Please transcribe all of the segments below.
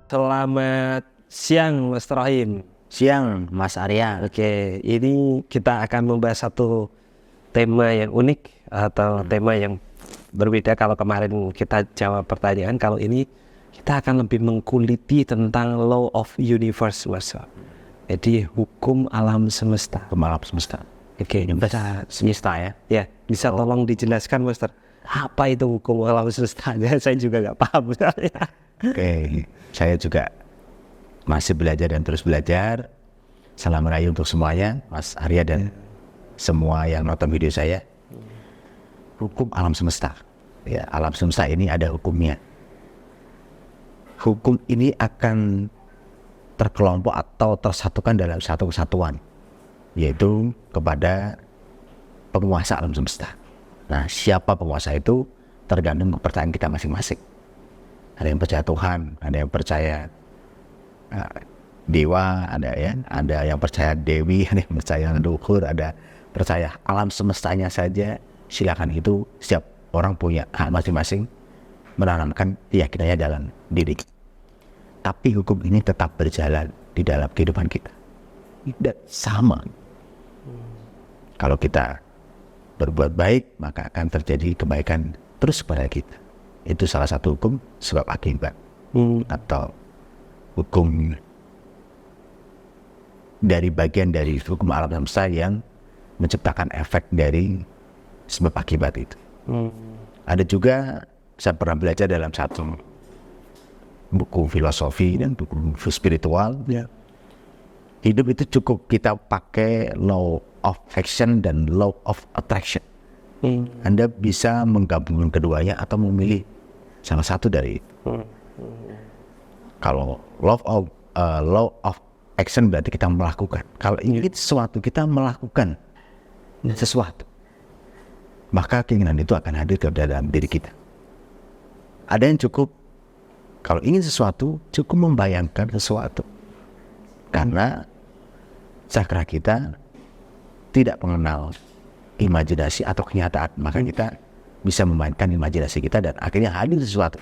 Selamat siang Mas Rahim. Siang Mas Arya. Oke, ini kita akan membahas satu tema yang unik atau tema yang berbeda. Kalau kemarin kita jawab pertanyaan, kalau ini kita akan lebih mengkuliti tentang law of universe, Mas. Jadi hukum alam semesta. Hukum alam semesta. Oke, bisa Semesta ya. ya bisa tolong dijelaskan, Mas. Apa itu hukum alam semesta? Saya juga nggak paham. Oke, saya juga masih belajar dan terus belajar. Salam rayu untuk semuanya, Mas Arya dan semua yang nonton video saya. Hukum alam semesta. Ya, alam semesta ini ada hukumnya. Hukum ini akan terkelompok atau tersatukan dalam satu kesatuan, yaitu kepada penguasa alam semesta. Nah, siapa penguasa itu tergantung kepercayaan kita masing-masing. Ada yang percaya Tuhan, ada yang percaya dewa, ada yang percaya dewi, ada yang percaya leluhur, ada percaya alam semestanya saja. Silakan, itu setiap orang punya hak masing-masing menanamkan keyakinannya dalam diri. Tapi hukum ini tetap berjalan di dalam kehidupan kita. Tidak sama. Kalau kita berbuat baik, maka akan terjadi kebaikan terus kepada kita. Itu salah satu hukum sebab akibat, atau hukum dari bagian dari hukum alam semesta yang menciptakan efek dari sebab akibat itu. Ada juga, saya pernah belajar dalam satu buku filosofi dan buku spiritual, hidup itu cukup kita pakai law of action dan law of attraction. Anda bisa menggabungkan keduanya atau memilih salah satu dari itu. Kalau law of action berarti kita melakukan. Kalau ingin sesuatu, kita melakukan sesuatu, maka keinginan itu akan hadir ke dalam diri kita. Ada yang cukup, kalau ingin sesuatu, cukup membayangkan sesuatu. Karena cakra kita tidak mengenal imajinasi atau kenyataan, maka kita bisa memainkan imajinasi kita dan akhirnya hadir sesuatu.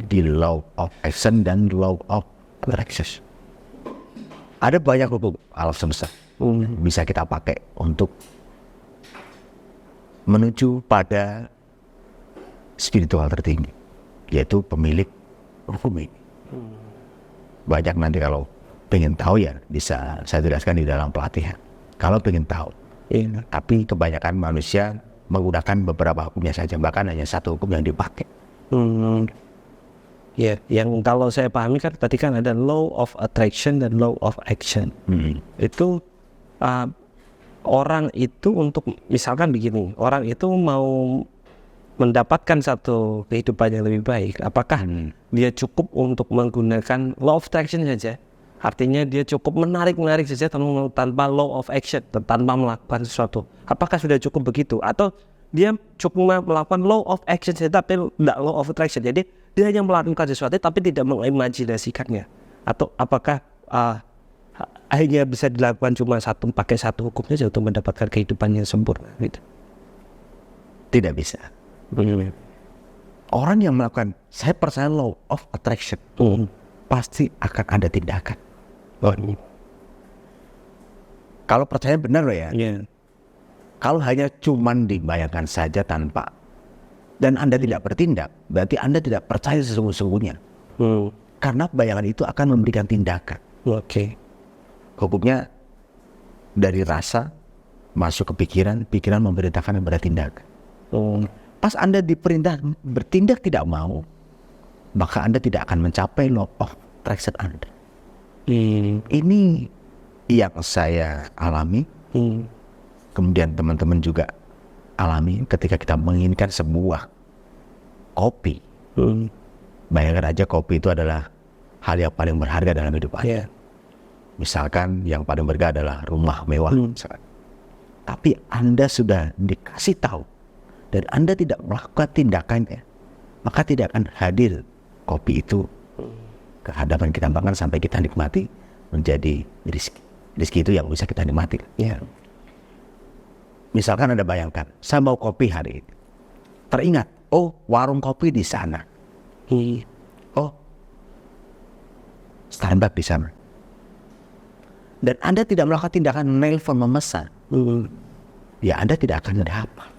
Di law of action dan law of attraction. Ada banyak hukum alam semesta bisa kita pakai untuk menuju pada spiritual tertinggi, yaitu pemilik hukum ini. Banyak, nanti kalau pengen tahu ya bisa saya jelaskan di dalam pelatihan. Kalau pengen tahu, tapi kebanyakan manusia menggunakan beberapa hukumnya saja, bahkan hanya satu hukum yang dipakai. Ya, yang kalau saya pahami kan tadi kan ada law of attraction dan law of action. Itu orang itu untuk misalkan begini, orang itu mau mendapatkan satu kehidupan yang lebih baik, apakah dia cukup untuk menggunakan law of attraction saja? Artinya dia cukup menarik saja tanpa law of action, tanpa melakukan sesuatu. Apakah sudah cukup begitu? Atau dia cukup melakukan law of action saja tapi tidak law of attraction? Jadi dia hanya melakukan sesuatu tapi tidak mengimajinasikannya. Atau apakah hanya bisa dilakukan cuma pakai satu hukum saja untuk mendapatkan kehidupan yang sempurna gitu? Tidak bisa. Orang yang melakukan, saya percaya law of attraction, pasti akan ada tindakan. Kalau percaya benar loh ya. Kalau hanya cuman dibayangkan saja tanpa, dan Anda tidak bertindak, berarti Anda tidak percaya sesungguhnya. Karena bayangan itu akan memberikan tindakan. Hukumnya dari rasa masuk ke pikiran, pikiran memerintahkan kepada tindakan. Pas Anda diperintah bertindak tidak mau, maka Anda tidak akan mencapai law of attraction Anda. Ini yang saya alami, kemudian teman-teman juga alami ketika kita menginginkan sebuah kopi. Bayangkan aja, kopi itu adalah hal yang paling berharga dalam hidup Anda. Misalkan yang paling berharga adalah rumah mewah. Tapi Anda sudah dikasih tahu dan Anda tidak melakukan tindakannya, maka tidak akan hadir kopi itu ke hadapan kita, bahkan sampai kita nikmati menjadi rezeki. Rezeki itu yang bisa kita nikmati. Misalkan Anda bayangkan, saya mau kopi hari ini. Teringat, oh warung kopi di sana. Oh Starbucks di sana. Dan Anda tidak melakukan tindakan nelpon memesan, ya Anda tidak akan dapat.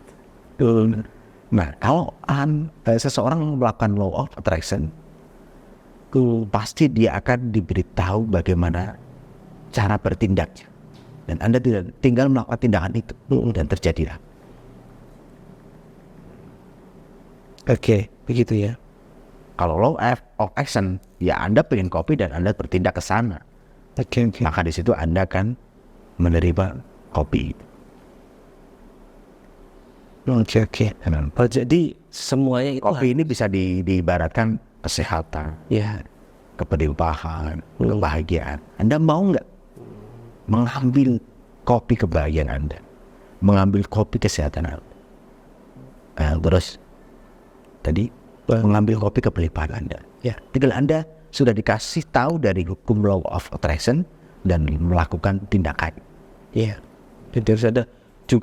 Nah, kalau seseorang melakukan law of attraction, pasti dia akan diberitahu bagaimana cara bertindaknya. Dan Anda tidak tinggal melakukan tindakan itu, dan terjadilah. Oke, begitu ya. Kalau law of action, ya Anda pengen kopi dan Anda bertindak ke sana. Oke. Maka di situ Anda akan menerima kopi. Oke. Oh, jadi semuanya itu Kopi ini bisa diibaratkan kesehatan, ya. keberlimpahan, kebahagiaan. Anda mau nggak mengambil kopi kebahagiaan Anda, mengambil kopi kesehatan Anda? Terus tadi mengambil kopi keberlimpahan Anda. Ya. Tinggal Anda sudah dikasih tahu dari hukum law of attraction dan melakukan tindakan. Iya. Jadi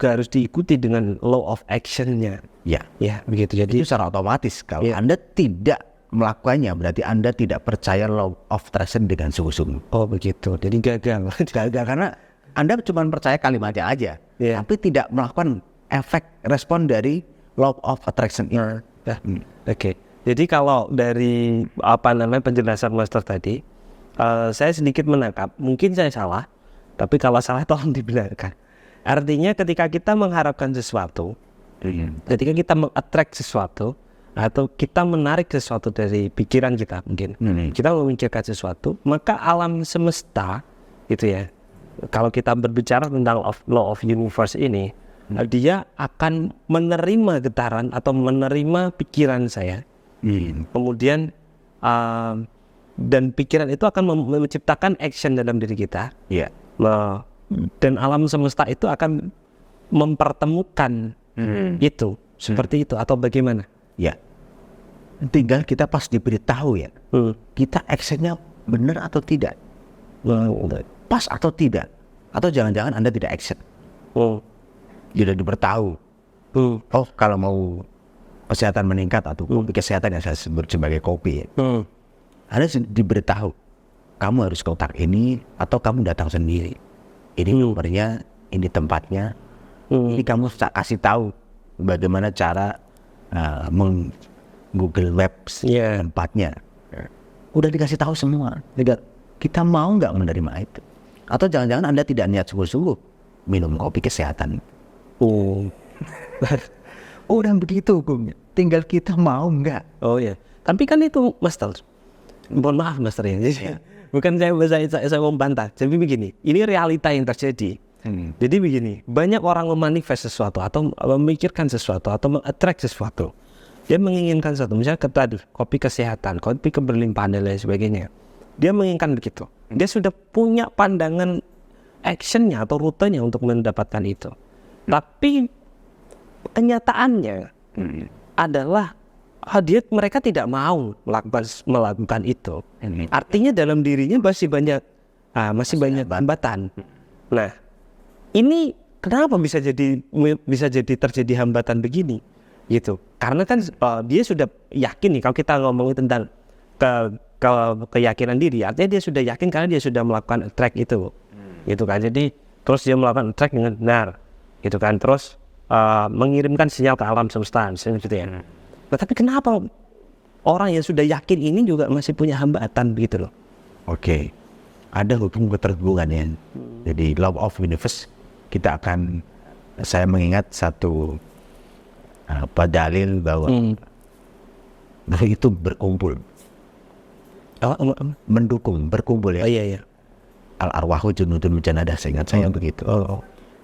harus diikuti dengan law of action-nya. Ya. Ya, begitu. Jadi Itu secara otomatis. Kalau ya. Anda tidak melakukannya, berarti Anda tidak percaya law of attraction dengan sungguh-sungguh. Oh, begitu. Jadi gagal. Gagal karena Anda cuma percaya kalimatnya aja, Ya. tapi tidak melakukan efek respon dari law of attraction itu. Oke. Jadi kalau dari penjelasan Master tadi, saya sedikit menangkap. Mungkin saya salah, tapi kalau salah tolong dibenarkan. Artinya ketika kita mengharapkan sesuatu, ketika kita meng-attract sesuatu, atau kita menarik sesuatu dari pikiran kita mungkin, kita memikirkan sesuatu, maka alam semesta, gitu ya. Kalau kita berbicara tentang law of universe ini, dia akan menerima getaran atau menerima pikiran saya. Kemudian dan pikiran itu akan menciptakan action dalam diri kita. Iya. Dan alam semesta itu akan mempertemukan itu seperti itu atau bagaimana? Ya. Tinggal kita pas diberitahu ya, kita actionnya benar atau tidak, pas atau tidak, atau jangan-jangan Anda tidak action. Sudah diberitahu. Oh, kalau mau kesehatan meningkat atau kopi kesehatan yang saya sebut sebagai kopi, Anda diberitahu, kamu harus kontak ini atau kamu datang sendiri. Ini nomornya, ini tempatnya, ini kamu kasih tahu bagaimana cara Google Maps tempatnya. Udah dikasih tahu semua. Kita mau nggak menerima itu? Atau jangan-jangan Anda tidak niat sungguh-sungguh minum kopi kesehatan? Udah begitu hukumnya. Tinggal kita mau nggak. Oh ya. Tapi kan itu Master. Mohon maaf Master ya. Bukan saya membantah. Jadi begini, ini realita yang terjadi. Jadi begini, banyak orang memanifest sesuatu atau memikirkan sesuatu atau meng-attract sesuatu. Dia menginginkan sesuatu, misalnya tadi kopi kesehatan, kopi keberlimpahan dan lain sebagainya. Dia menginginkan begitu. Dia sudah punya pandangan actionnya atau rutenya untuk mendapatkan itu. Tapi kenyataannya adalah mereka tidak mau melakukan itu. Artinya dalam dirinya masih banyak hambatan. Nah, ini kenapa bisa jadi terjadi hambatan begini? Gitu. Karena kan dia sudah yakin nih, kalau kita ngomongin tentang keyakinan diri, artinya dia sudah yakin karena dia sudah melakukan attract itu. Gitu kan. Jadi terus dia melakukan attract dengan benar. Gitu kan. Terus mengirimkan sinyal ke alam semesta gitu ya. Nah, tapi kenapa orang yang sudah yakin ini juga masih punya hambatan begitu loh? Oke. Ada hukum keterhubungannya. Jadi law of universe, saya mengingat satu dalil bahwa itu berkumpul. Mendukung, berkumpul ya. Oh iya. Al-arwahu junudun mujannadah, seingat saya begitu.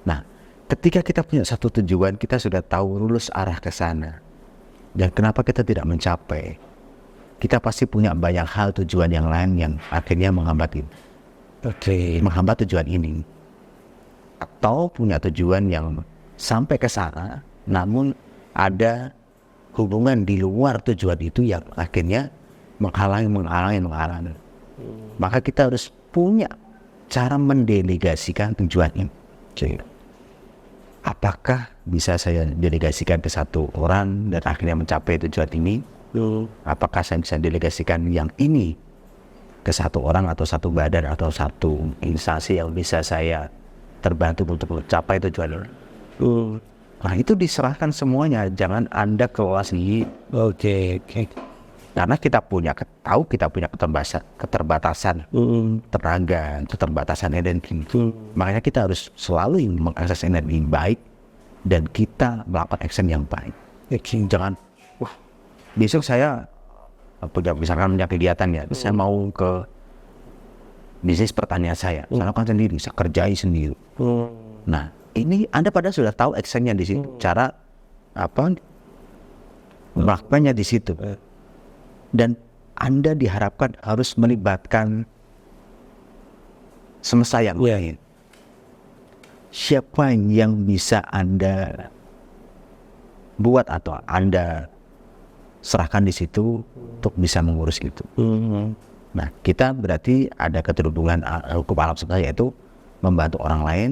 Nah, ketika kita punya satu tujuan, kita sudah tahu lurus arah ke sana. Dan kenapa kita tidak mencapai? Kita pasti punya banyak hal tujuan yang lain yang akhirnya menghambat itu. Menghambat tujuan ini. Atau punya tujuan yang sampai ke sana, namun ada hubungan di luar tujuan itu yang akhirnya menghalangi. Maka kita harus punya cara mendelegasikan tujuan ini. Apakah bisa saya delegasikan ke satu orang dan akhirnya mencapai tujuan ini? Apakah saya bisa delegasikan yang ini ke satu orang atau satu badan atau satu instansi yang bisa saya terbantu untuk mencapai tujuan. Nah itu diserahkan semuanya, jangan Anda kelola sendiri. Oke. Karena kita punya keterbatasan tenaga, keterbatasan energi. Makanya kita harus selalu mengakses energi yang baik dan kita melakukan action yang baik. Jangan, wah besok saya misalkan punya kegiatan ya, saya mau ke bisnis pertanian saya lakukan sendiri, saya kerjai sendiri. Nah ini Anda pada sudah tahu actionnya di situ, cara melakukannya di situ. Dan Anda diharapkan harus melibatkan semesta yang lain. Siapa yang bisa Anda buat atau Anda serahkan di situ untuk bisa mengurus itu. Nah, kita berarti ada keterhubungan hukum alam semesta, yaitu membantu orang lain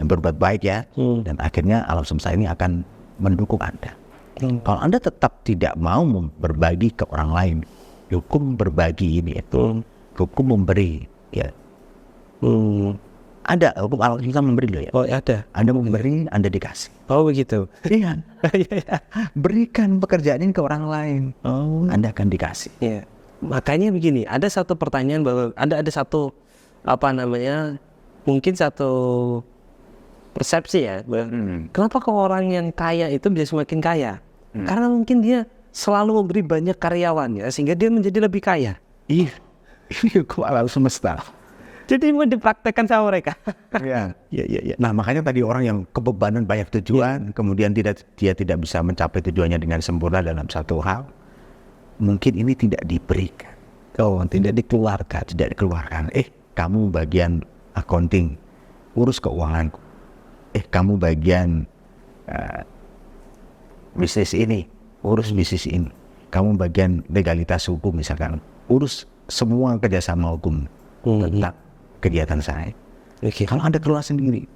dan berbuat baik ya. Dan akhirnya alam semesta ini akan mendukung Anda. Kalau Anda tetap tidak mau berbagi ke orang lain, hukum berbagi ini itu, hukum memberi, ya. Ada hukum alam kita memberi loh ya. Oh ada. Anda memberi, Anda dikasih. Oh begitu. Iya. Berikan pekerjaan ini ke orang lain. Anda akan dikasih. Iya. Makanya begini, ada satu pertanyaan bahwa ada satu mungkin satu persepsi ya, kenapa kok orang yang kaya itu bisa semakin kaya? Karena mungkin dia selalu memberi banyak karyawannya sehingga dia menjadi lebih kaya. Iya, ini hukum alam semesta. Jadi mau dipraktekkan sama mereka. Iya. Nah makanya tadi orang yang kebebanan banyak tujuan, kemudian dia tidak bisa mencapai tujuannya dengan sempurna dalam satu hal, mungkin ini tidak diberikan. Tidak dikeluarkan. Kamu bagian accounting, urus keuanganku. Kamu bagian bisnis ini, urus bisnis ini. Kamu bagian legalitas hukum misalkan, urus semua kerjasama hukum tentang kegiatan saya. Kalau Anda kelola sendiri,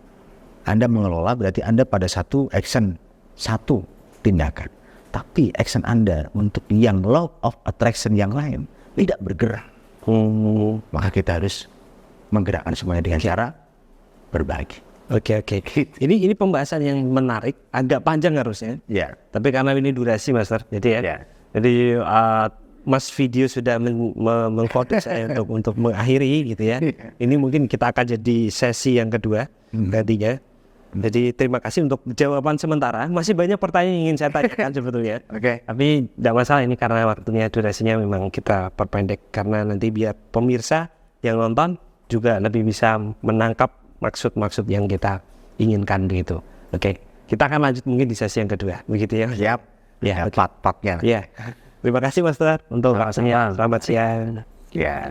Anda mengelola berarti Anda pada satu action, satu tindakan. Tapi action Anda untuk yang law of attraction yang lain tidak bergerak. Maka kita harus menggerakkan semuanya dengan cara berbagi. Oke. Ini pembahasan yang menarik, agak panjang harusnya. Ya. Tapi karena ini durasi, Master. Jadi Jadi Mas video sudah mengkode saya untuk mengakhiri gitu ya. Ini mungkin kita akan jadi sesi yang kedua nantinya. Jadi terima kasih untuk jawaban sementara. Masih banyak pertanyaan yang ingin saya tanyakan sebetulnya. Tapi tidak masalah, ini karena waktunya, durasinya memang kita perpendek karena nanti biar pemirsa yang nonton juga lebih bisa menangkap maksud-maksud yang kita inginkan begitu. Kita akan lanjut mungkin di sesi yang kedua, begitu ya. Siap. Ya, part-partnya. Ya. Terima kasih Master untuk waktunya. Selamat siang. Ya.